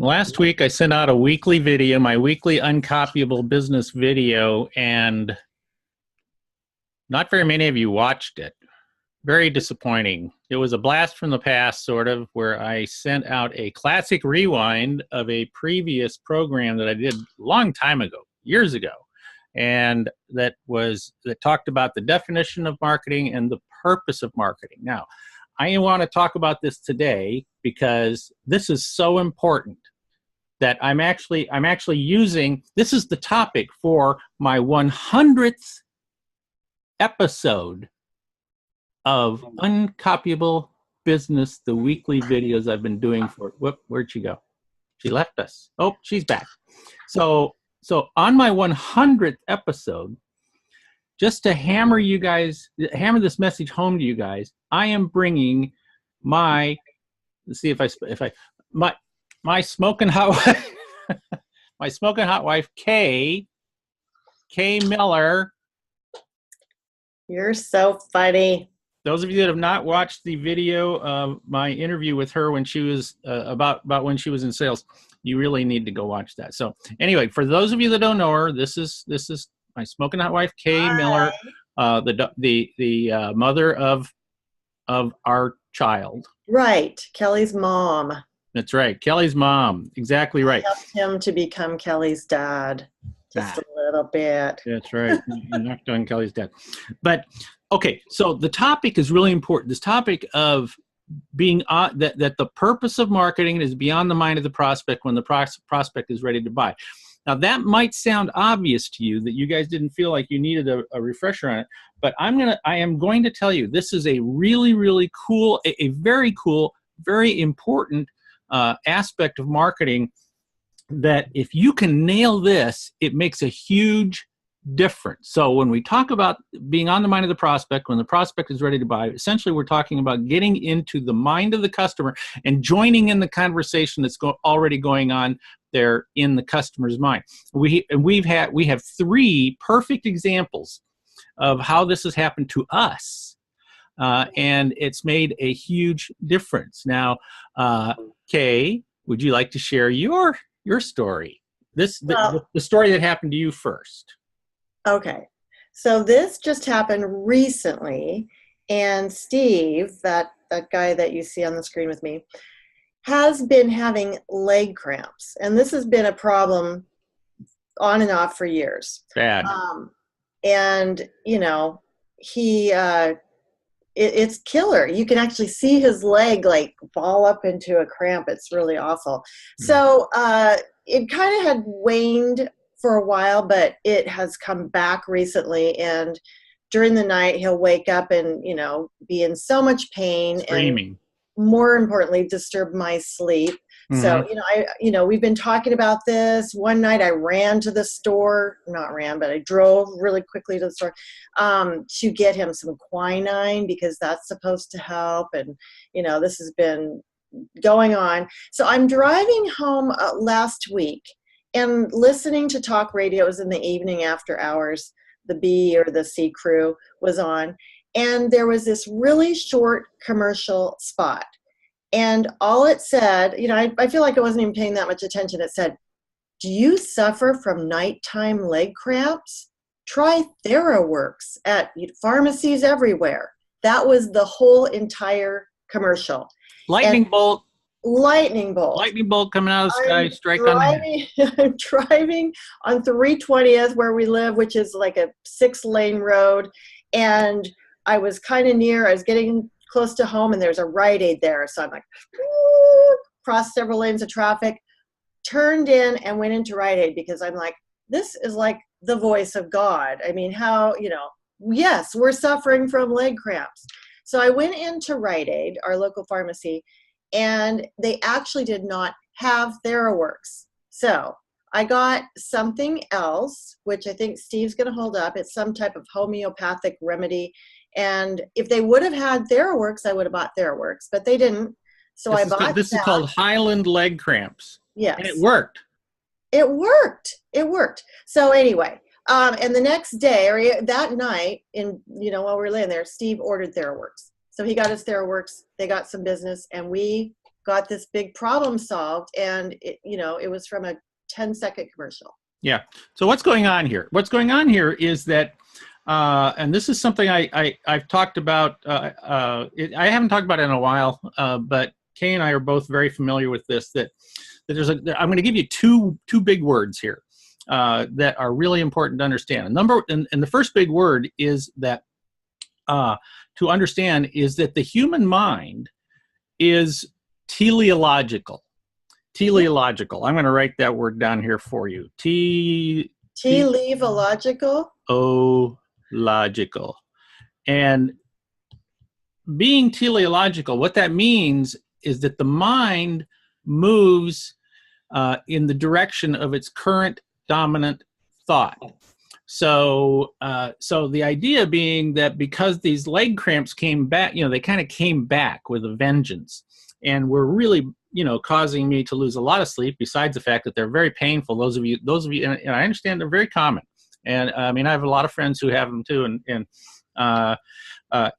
Last week, I sent out a weekly video, my weekly uncopyable business video, and not very many of you watched it. Very disappointing. It was a blast from the past, sort of, where I sent out a classic rewind of a previous program that I did a long time ago, years ago, and that talked about the definition of marketing and the purpose of marketing. Now, I want to talk about this today because this is so important that I'm actually using, this is the topic for my 100th episode of Uncopyable Business, the weekly videos I've been doing for, where'd she go? She left us. Oh, she's back. So on my 100th episode, just to hammer this message home to you guys, I am bringing my, let's see my smoking hot wife, my smoking hot wife, Kay Miller. You're so funny. Those of you that have not watched the video of my interview with her when she was about when she was in sales, you really need to go watch that. So anyway, for those of you that don't know her, this is my smoking hot wife, Kay Miller, the mother of our child. Right, Kelly's mom. That's right, Kelly's mom. Exactly right. I helped him to become Kelly's dad, just a little bit. That's right. You knocked on Kelly's dad. But okay, so the topic is really important. This topic of being that the purpose of marketing is beyond the mind of the prospect when the prospect is ready to buy. Now that might sound obvious to you that you guys didn't feel like you needed a refresher on it, but I am going to tell you this is a really, really cool, a very cool, very important aspect of marketing that if you can nail this, it makes a huge difference. So when we talk about being on the mind of the prospect, when the prospect is ready to buy, essentially we're talking about getting into the mind of the customer and joining in the conversation that's already going on there in the customer's mind. We have three perfect examples of how this has happened to us, and it's made a huge difference. Now, Kay, would you like to share your story? The story that happened to you first. Okay, so this just happened recently, and Steve, that guy that you see on the screen with me, has been having leg cramps, and this has been a problem on and off for years. Bad. And you know, it's killer. You can actually see his leg like fall up into a cramp. It's really awful. So it kind of had waned for a while, but it has come back recently. And during the night, he'll wake up and, you know, be in so much pain. Screaming. And more importantly, disturb my sleep. Mm-hmm. So, we've been talking about this. One night I ran to the store, not ran, but I drove really quickly to the store to get him some quinine because that's supposed to help. And, you know, this has been going on. So I'm driving home last week and listening to talk radios in the evening after hours. The B or the C crew was on. And there was this really short commercial spot. And all it said, you know, I feel like I wasn't even paying that much attention. It said, "Do you suffer from nighttime leg cramps? Try TheraWorks at pharmacies everywhere." That was the whole entire commercial. Lightning bolt coming out of the sky, strike on the head. I'm driving on 320th where we live, which is like a 6-lane road. And I was kind of I was getting close to home, and there's a Rite Aid there. So I'm like, crossed several lanes of traffic, turned in and went into Rite Aid because I'm like, this is like the voice of God. I mean, how, you know, yes, we're suffering from leg cramps. So I went into Rite Aid, our local pharmacy, and they actually did not have TheraWorks. So I got something else, which I think Steve's going to hold up. It's some type of homeopathic remedy. And if they would have had TheraWorks, I would have bought TheraWorks, but they didn't. So I bought this is called Highland leg cramps. Yes. And it worked. It worked. So anyway, and the next day or that night, while we were laying there, Steve ordered TheraWorks. So he got his TheraWorks. They got some business, and we got this big problem solved, and it was from a 10-second commercial. Yeah. So what's going on here? What's going on here is that, and this is something I've talked about. I haven't talked about it in a while, but Kay and I are both very familiar with this. That I'm going to give you two big words here that are really important to understand. And the first big word is that to understand is that the human mind is teleological. Teleological. I'm going to write that word down here for you. Teleological? Logical. And being teleological, what that means is that the mind moves in the direction of its current dominant thought. So the idea being that because these leg cramps came back, they kind of came back with a vengeance, and were really, causing me to lose a lot of sleep, besides the fact that they're very painful. Those of you, and I understand they're very common. And I mean, I have a lot of friends who have them too.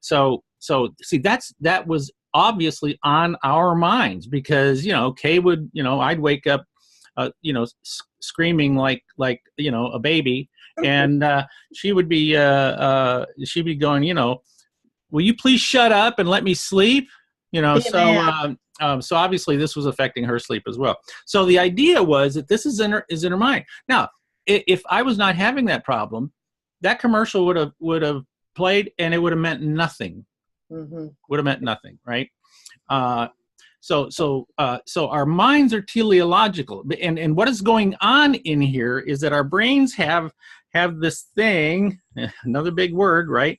So see, that was obviously on our minds, because, Kay would, I'd wake up, screaming like, a baby. And she'd be going, will you please shut up and let me sleep? So obviously this was affecting her sleep as well. So the idea was that this is in her mind. Now, if I was not having that problem, that commercial would have played, and it would have meant nothing. Mm-hmm. Would have meant nothing, right? So our minds are teleological, and what is going on in here is that our brains have this thing, another big word, right?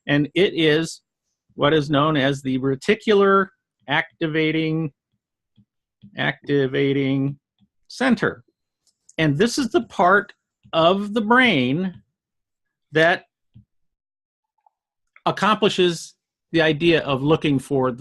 And it is what is known as the reticular activating center. And this is the part of the brain that accomplishes the idea of looking for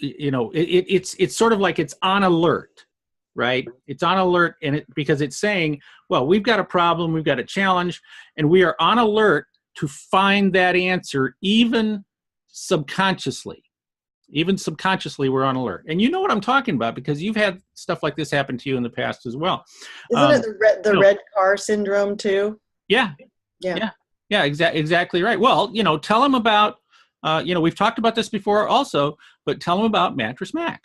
it's sort of like it's on alert, right? It's on alert, and because it's saying, well, we've got a problem, we've got a challenge, and we are on alert to find that answer, even subconsciously. Even subconsciously, we're on alert. And you know what I'm talking about, because you've had stuff like this happen to you in the past as well. Isn't it the red car syndrome too? Yeah. Exactly right. Well, tell them about, we've talked about this before also, but tell them about Mattress Mac.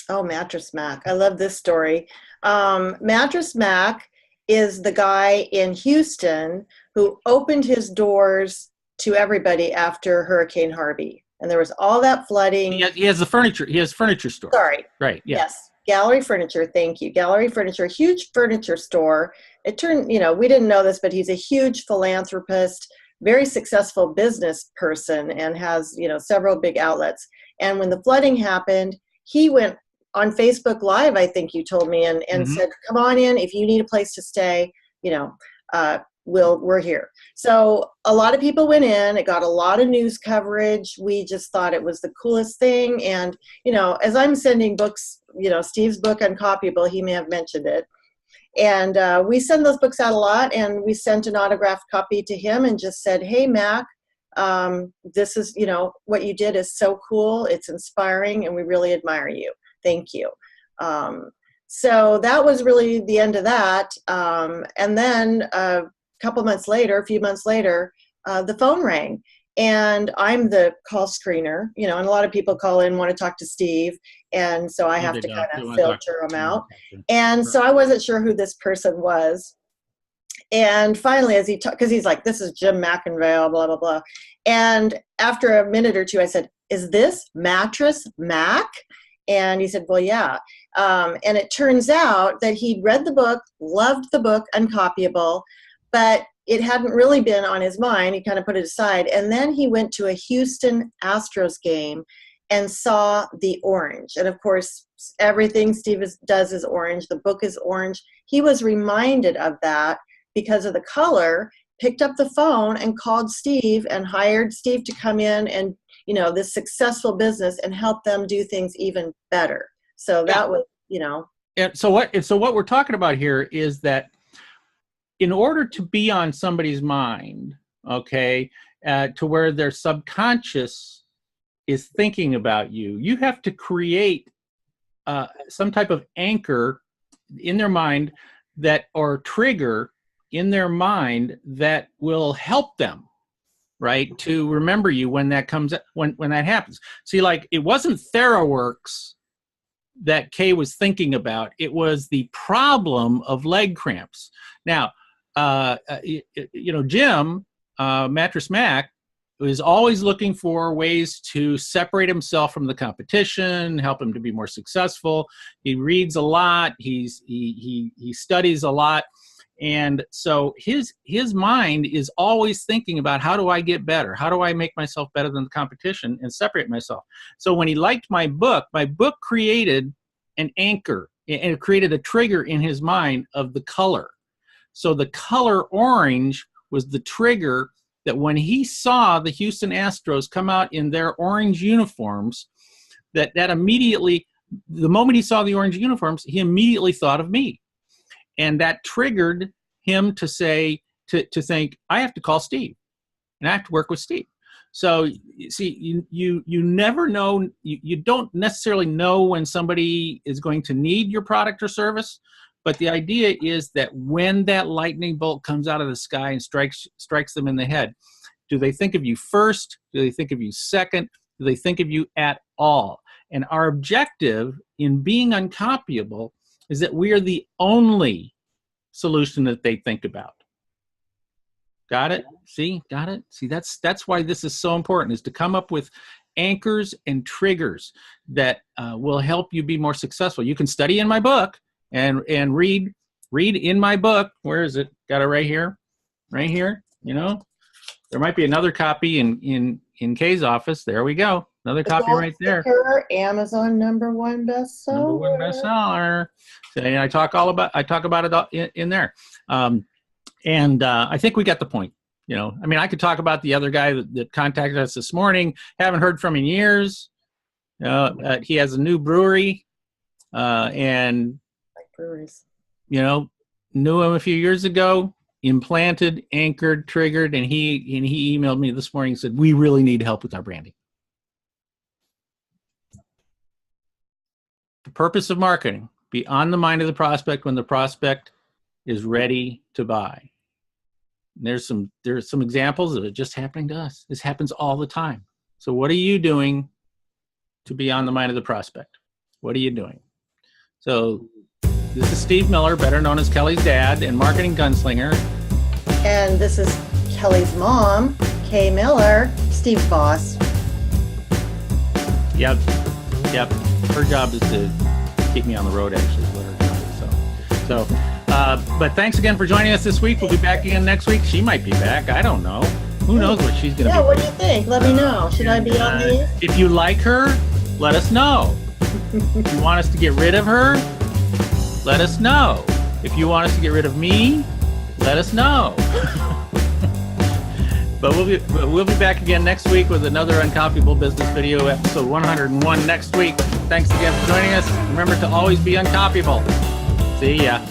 Oh, Mattress Mac. I love this story. Mattress Mac is the guy in Houston who opened his doors to everybody after Hurricane Harvey. And there was all that flooding. He has the furniture. He has a furniture store. Sorry. Right. Yeah. Yes. Gallery Furniture. Thank you. Gallery Furniture, huge furniture store. It turned, we didn't know this, but he's a huge philanthropist, very successful business person, and has, several big outlets. And when the flooding happened, he went on Facebook Live, I think you told me, and mm-hmm. said, come on in. If you need a place to stay, we're here. So a lot of people went in. It got a lot of news coverage. We just thought it was the coolest thing. And, as I'm sending books, Steve's book, Uncopyable, he may have mentioned it. And we send those books out a lot. And we sent an autographed copy to him and just said, hey, Mac, this is, what you did is so cool. It's inspiring. And we really admire you. Thank you. So that was really the end of that. And then a few months later, the phone rang, and I'm the call screener, and a lot of people call in, want to talk to Steve. And so I have to kind of filter them out. And so I wasn't sure who this person was. And finally, as because he's like, this is Jim McInvale, blah, blah, blah. And after a minute or two, I said, is this Mattress Mac? And he said, well, yeah. And it turns out that he'd read the book, loved the book, Uncopyable, but it hadn't really been on his mind. He kind of put it aside. And then he went to a Houston Astros game and saw the orange. And of course, everything Steve does is orange. The book is orange. He was reminded of that because of the color, picked up the phone and called Steve and hired Steve to come in and, this successful business and help them do things even better. So that was, And so what we're talking about here is that in order to be on somebody's mind, okay, to where their subconscious is thinking about you, you have to create some type of anchor in their mind that, or trigger in their mind that will help them, right, to remember you when that comes, when that happens. See, like, it wasn't TheraWorks that Kay was thinking about. It was the problem of leg cramps. Now, Jim, Mattress Mac, is always looking for ways to separate himself from the competition, help him to be more successful. He reads a lot. He studies a lot. And so his mind is always thinking about, how do I get better? How do I make myself better than the competition and separate myself? So when he liked my book created an anchor, and it created a trigger in his mind of the color. So the color orange was the trigger that when he saw the Houston Astros come out in their orange uniforms, that immediately, the moment he saw the orange uniforms, he immediately thought of me. And that triggered him to say, to think, I have to call Steve, and I have to work with Steve. So see, you never know, you don't necessarily know when somebody is going to need your product or service, but the idea is that when that lightning bolt comes out of the sky and strikes them in the head, do they think of you first? Do they think of you second? Do they think of you at all? And our objective in being uncopyable is that we are the only solution that they think about. Got it? See, got it? See, that's why this is so important, is to come up with anchors and triggers that will help you be more successful. You can study in my book and read in my book. Where is it? Got it right here. Right here. There might be another copy in Kay's office. There we go. Another copy right there. Amazon #1 bestseller. #1 bestseller. So, and I talk about it in there. I think we got the point. I could talk about the other guy that contacted us this morning. Haven't heard from him in years. He has a new brewery, and like breweries. Knew him a few years ago. Implanted, anchored, triggered, and he emailed me this morning and said, we really need help with our branding. The purpose of marketing, be on the mind of the prospect when the prospect is ready to buy. And there's some examples of it just happening to us. This happens all the time. So what are you doing to be on the mind of the prospect? What are you doing? So this is Steve Miller, better known as Kelly's dad and marketing gunslinger. And this is Kelly's mom, Kay Miller, Steve's boss. Yep. Her job is to keep me on the road, actually, is what her job is. But thanks again for joining us this week. We'll be back again next week. She might be back. I don't know. Who knows what she's going to be. Yeah, what do you think? Let me know. Should I be on these? If you like her, let us know. If you want us to get rid of her, let us know. If you want us to get rid of me, let us know. But we'll be back again next week with another Uncopyable Business video, episode 101 next week. Thanks again for joining us. Remember to always be uncopyable. See ya.